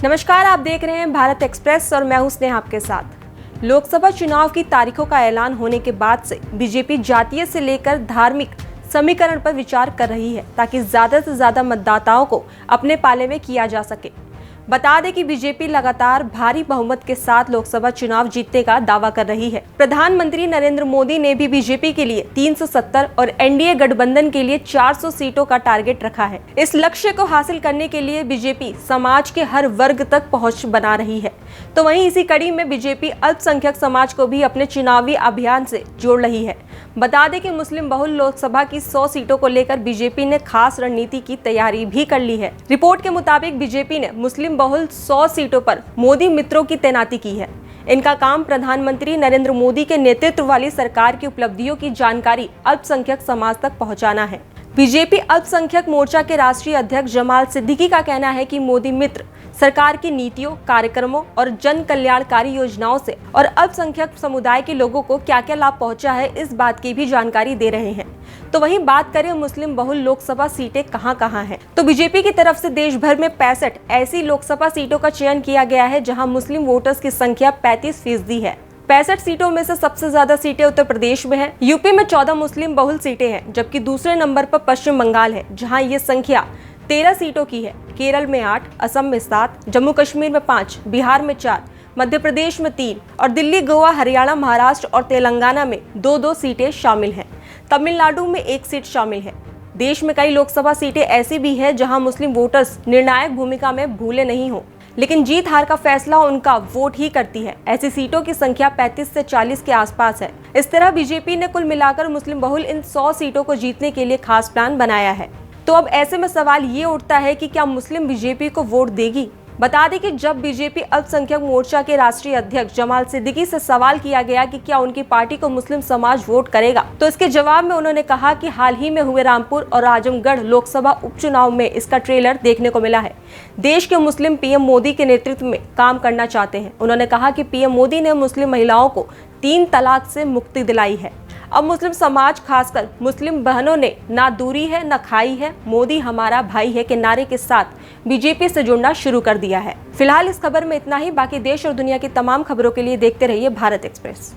नमस्कार, आप देख रहे हैं भारत एक्सप्रेस और मैं हूं स्नेहा आपके साथ। लोकसभा चुनाव की तारीखों का ऐलान होने के बाद से बीजेपी जातीय से लेकर धार्मिक समीकरण पर विचार कर रही है ताकि ज्यादा से ज्यादा मतदाताओं को अपने पाले में किया जा सके। बता दें कि बीजेपी लगातार भारी बहुमत के साथ लोकसभा चुनाव जीतने का दावा कर रही है। प्रधानमंत्री नरेंद्र मोदी ने भी बीजेपी के लिए 370 और एनडीए गठबंधन के लिए 400 सीटों का टारगेट रखा है। इस लक्ष्य को हासिल करने के लिए बीजेपी समाज के हर वर्ग तक पहुंच बना रही है। तो वहीं इसी कड़ी में बीजेपी अल्पसंख्यक समाज को भी अपने चुनावी अभियान से जोड़ रही है। बता दें कि मुस्लिम बहुल लोकसभा की 100 सीटों को लेकर बीजेपी ने खास रणनीति की तैयारी भी कर ली है। रिपोर्ट के मुताबिक बीजेपी ने मुस्लिम बहुल 100 सीटों पर मोदी मित्रों की तैनाती की है। इनका काम प्रधानमंत्री नरेंद्र मोदी के नेतृत्व वाली सरकार की उपलब्धियों की जानकारी अल्पसंख्यक समाज तक पहुंचाना है। बीजेपी अल्पसंख्यक मोर्चा के राष्ट्रीय अध्यक्ष जमाल सिद्दीकी का कहना है कि मोदी मित्र सरकार की नीतियों, कार्यक्रमों और जन कल्याणकारी योजनाओं से और अल्पसंख्यक समुदाय के लोगों को क्या क्या लाभ पहुंचा है, इस बात की भी जानकारी दे रहे हैं। तो वहीं बात करें मुस्लिम बहुल लोकसभा सीटें कहां हैं, तो बीजेपी की तरफ से देश भर में 65 ऐसी लोकसभा सीटों का चयन किया गया है जहां मुस्लिम वोटर्स की संख्या 35% है। 65 सीटों में से सबसे ज्यादा सीटें उत्तर प्रदेश में हैं। यूपी में 14 मुस्लिम बहुल सीटें हैं, जबकि दूसरे नंबर पर पश्चिम बंगाल है जहां ये संख्या 13 सीटों की है। केरल में 8, असम में 7, जम्मू कश्मीर में 5, बिहार में 4, मध्य प्रदेश में 3 और दिल्ली, गोवा, हरियाणा, महाराष्ट्र और तेलंगाना में 2-2 सीटें शामिल हैं। तमिलनाडु में 1 सीट शामिल है। देश में कई लोकसभा सीटें ऐसी भी है जहां मुस्लिम वोटर्स निर्णायक भूमिका में भूले नहीं हो, लेकिन जीत हार का फैसला उनका वोट ही करती है। ऐसी सीटों की संख्या 35 से 40 के आसपास है। इस तरह बीजेपी ने कुल मिलाकर मुस्लिम बहुल इन 100 सीटों को जीतने के लिए खास प्लान बनाया है। तो अब ऐसे में सवाल ये उठता है कि क्या मुस्लिम बीजेपी को वोट देगी? बता दें कि जब बीजेपी अल्पसंख्यक मोर्चा के राष्ट्रीय अध्यक्ष जमाल सिद्दीकी से सवाल किया गया कि क्या उनकी पार्टी को मुस्लिम समाज वोट करेगा, तो इसके जवाब में उन्होंने कहा कि हाल ही में हुए रामपुर और आजमगढ़ लोकसभा उपचुनाव में इसका ट्रेलर देखने को मिला है। देश के मुस्लिम पीएम मोदी के नेतृत्व में काम करना चाहते हैं। उन्होंने कहा कि पीएम मोदी ने मुस्लिम महिलाओं को 3 तलाक से मुक्ति दिलाई है। अब मुस्लिम समाज, खासकर मुस्लिम बहनों ने ना दूरी है ना खाई है, मोदी हमारा भाई है के नारे के साथ बीजेपी से जुड़ना शुरू कर दिया है। फिलहाल इस खबर में इतना ही। बाकी देश और दुनिया की तमाम खबरों के लिए देखते रहिए भारत एक्सप्रेस।